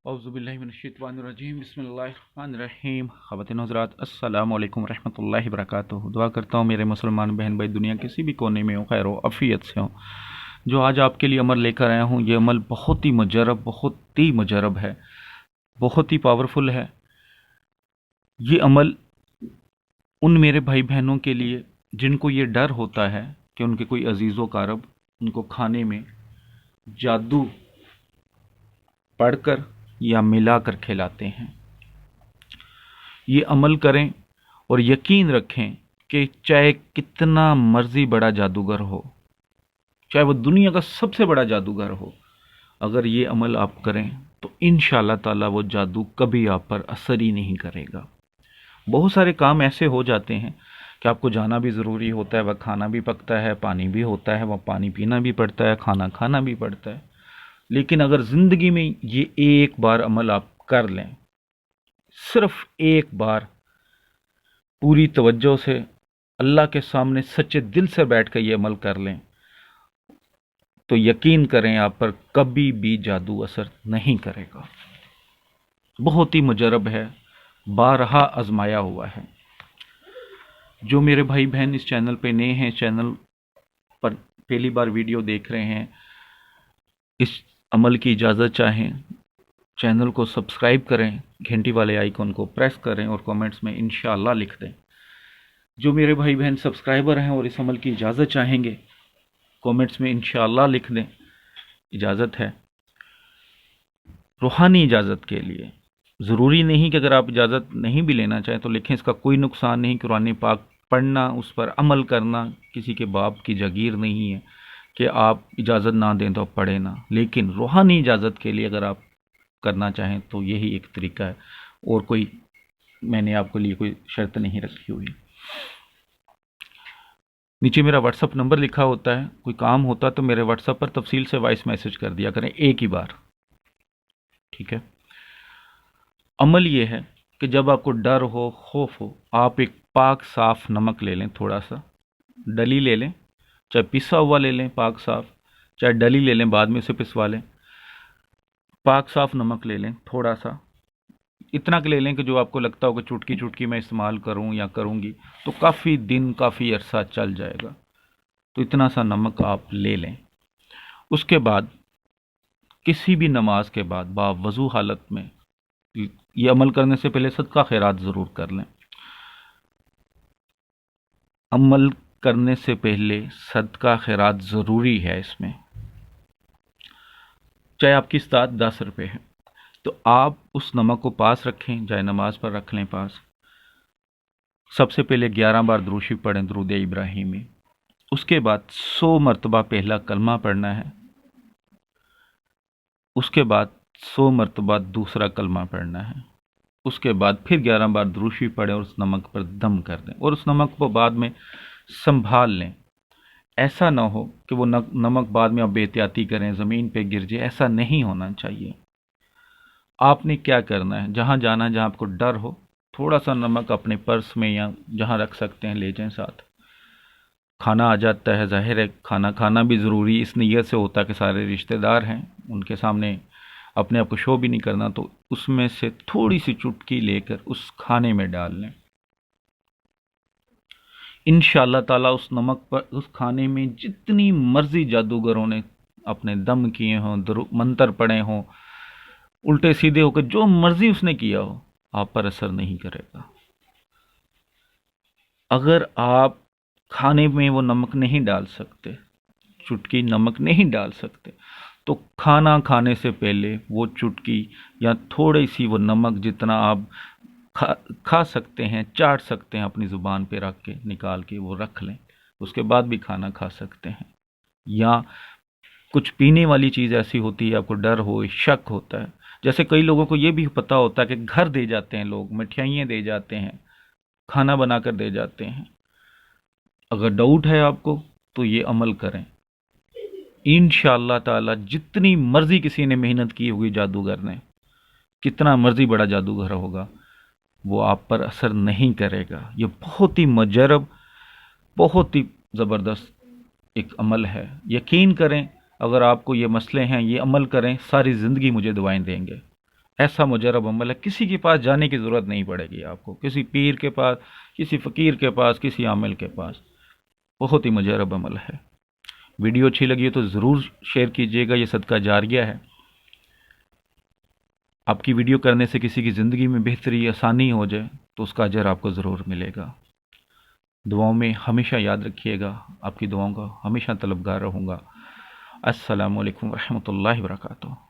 औज़ुबिल्लाहिमिनश्शैतानिर्रजीम बिस्मिल्लाहिर्रहमानिर्रहीम। ख़वातीन हज़रात अस्सलामु अलैकुम रहमतुल्लाहि व बरकातुहू। दुआ करता हूँ मेरे मुसलमान बहन भाई दुनिया किसी भी कोने में हो, खैर हो, आफ़ियत से हो। जो आज आपके लिए अमल लेकर आया हूँ, ये अमल बहुत ही मुजरब है, बहुत ही पावरफुल है। ये अमल उन मेरे भाई बहनों के लिए जिनको ये डर होता है कि उनके कोई अजीज़ व कारब उनको खाने में जादू पढ़कर या मिलाकर खिलाते हैं। ये अमल करें और यकीन रखें कि चाहे कितना मर्जी बड़ा जादूगर हो, चाहे वो दुनिया का सबसे बड़ा जादूगर हो, अगर ये अमल आप करें तो इंशाअल्लाह ताला वो जादू कभी आप पर असर ही नहीं करेगा। बहुत सारे काम ऐसे हो जाते हैं कि आपको जाना भी ज़रूरी होता है, वह खाना भी पकता है, पानी भी होता है, वह पानी पीना भी पड़ता है, खाना खाना भी पड़ता है। लेकिन अगर ज़िंदगी में ये एक बार अमल आप कर लें, सिर्फ एक बार पूरी तवज्जो से अल्लाह के सामने सच्चे दिल से बैठ कर ये अमल कर लें, तो यकीन करें आप पर कभी भी जादू असर नहीं करेगा। बहुत ही मुजरब है, बारहा आजमाया हुआ है। जो मेरे भाई बहन इस चैनल पे नए हैं, चैनल पर पहली बार वीडियो देख रहे हैं, इस अमल की इजाज़त चाहें, चैनल को सब्सक्राइब करें, घंटी वाले आइकन को प्रेस करें और कमेंट्स में इंशाअल्लाह लिख दें। जो मेरे भाई बहन सब्सक्राइबर हैं और इस अमल की इजाज़त चाहेंगे, कमेंट्स में इंशाअल्लाह लिख दें। इजाज़त है रूहानी इजाज़त के लिए। ज़रूरी नहीं कि अगर आप इजाज़त नहीं भी लेना चाहें तो लिखें, इसका कोई नुकसान नहीं। कुरान पाक पढ़ना, उस पर अमल करना किसी के बाप की जागीर नहीं है कि आप इजाज़त ना दें तो पढ़े ना। लेकिन रूहानी इजाज़त के लिए अगर आप करना चाहें तो यही एक तरीका है, और कोई मैंने आपके लिए कोई शर्त नहीं रखी हुई। नीचे मेरा व्हाट्सअप नंबर लिखा होता है, कोई काम होता तो मेरे व्हाट्सअप पर तफसील से वॉइस मैसेज कर दिया करें एक ही बार, ठीक है। अमल ये है कि जब आपको डर हो, खौफ हो, आप एक पाक साफ नमक ले लें, थोड़ा सा डली ले लें, चाहे पिसा हुआ ले लें पाक साफ, चाहे डली ले लें बाद में उसे पिसवा लें। पाक साफ नमक ले लें, थोड़ा सा, इतना ले लें कि जो आपको लगता हो कि चुटकी चुटकी मैं इस्तेमाल करूं या करूंगी तो काफ़ी दिन, काफ़ी अरसा चल जाएगा। तो इतना सा नमक आप ले लें। उसके बाद किसी भी नमाज के बाद बावज़ू हालत में, ये अमल करने से पहले सदका खैरात ज़रूर कर लें। अमल करने से पहले सदका खैरात ज़रूरी है इसमें। चाहे आपकी इस्तात 10 रुपये है तो आप उस नमक को पास रखें, चाहे नमाज पर रख लें पास। सबसे पहले 11 बार दुरूशी पढ़ें, दुरूद इब्राहिमी। उसके बाद 100 मरतबा पहला कलमा पढ़ना है। उसके बाद 100 मरतबा दूसरा कलमा पढ़ना है। उसके बाद फिर 11 बार दुरूशी पढ़ें और उस नमक पर दम कर दें, और उस नमक को बाद में संभाल लें। ऐसा ना हो कि वो नमक बाद में आप बेहतियाती करें, ज़मीन पे गिर जाए, ऐसा नहीं होना चाहिए। आपने क्या करना है, जहाँ जाना है, जहाँ आपको डर हो, थोड़ा सा नमक अपने पर्स में या जहाँ रख सकते हैं ले जाएं साथ। खाना आ जाता है, जाहिर है खाना खाना भी ज़रूरी इस नीयत से होता है कि सारे रिश्तेदार हैं, उनके सामने अपने आप को शो भी नहीं करना, तो उसमें से थोड़ी सी चुटकी लेकर उस खाने में डाल लें। इंशाअल्लाह ताला उस नमक पर, उस खाने में जितनी मर्जी जादूगरों ने अपने दम किए हों, मंत्र पढ़े हों, उल्टे सीधे होकर जो मर्जी उसने किया हो, आप पर असर नहीं करेगा। अगर आप खाने में वो नमक नहीं डाल सकते, चुटकी नमक नहीं डाल सकते, तो खाना खाने से पहले वो चुटकी या थोड़ी सी वो नमक जितना आप खा सकते हैं, चाट सकते हैं, अपनी ज़ुबान पे रख के निकाल के वो रख लें। उसके बाद भी खाना खा सकते हैं। या कुछ पीने वाली चीज़ ऐसी होती है, आपको डर हो, शक होता है, जैसे कई लोगों को ये भी पता होता है कि घर दे जाते हैं लोग, मिठाइयाँ दे जाते हैं, खाना बनाकर दे जाते हैं। अगर डाउट है आपको तो ये अमल करें। इंशाअल्लाह ताला जितनी मर्जी किसी ने मेहनत की होगी जादूगर ने, कितना मर्जी बड़ा जादूगर होगा, वो आप पर असर नहीं करेगा। ये बहुत ही मुजरब, बहुत ही ज़बरदस्त एक अमल है। यकीन करें, अगर आपको ये मसले हैं, ये अमल करें, सारी ज़िंदगी मुझे दुआएं देंगे। ایسا مجرب عمل ہے، کسی کے پاس جانے کی ضرورت نہیں پڑے گی آپ کو، کسی پیر کے پاس، کسی فقیر کے پاس، کسی عامل کے پاس. بہت ہی مجرب عمل ہے. ویڈیو اچھی لگی ہے تو ضرور شیئر کیجیے گا، یہ صدقہ جاریہ ہے. آپ کی ویڈیو کرنے سے کسی کی زندگی میں بہتری آسانی ہو جائے تو اس کا اجر آپ کو ضرور ملے گا. دعاؤں میں ہمیشہ یاد رکھیے گا، آپ کی دعاؤں کا ہمیشہ طلبگار رہوں گا. السلام علیکم ورحمۃ اللہ وبرکاتہ.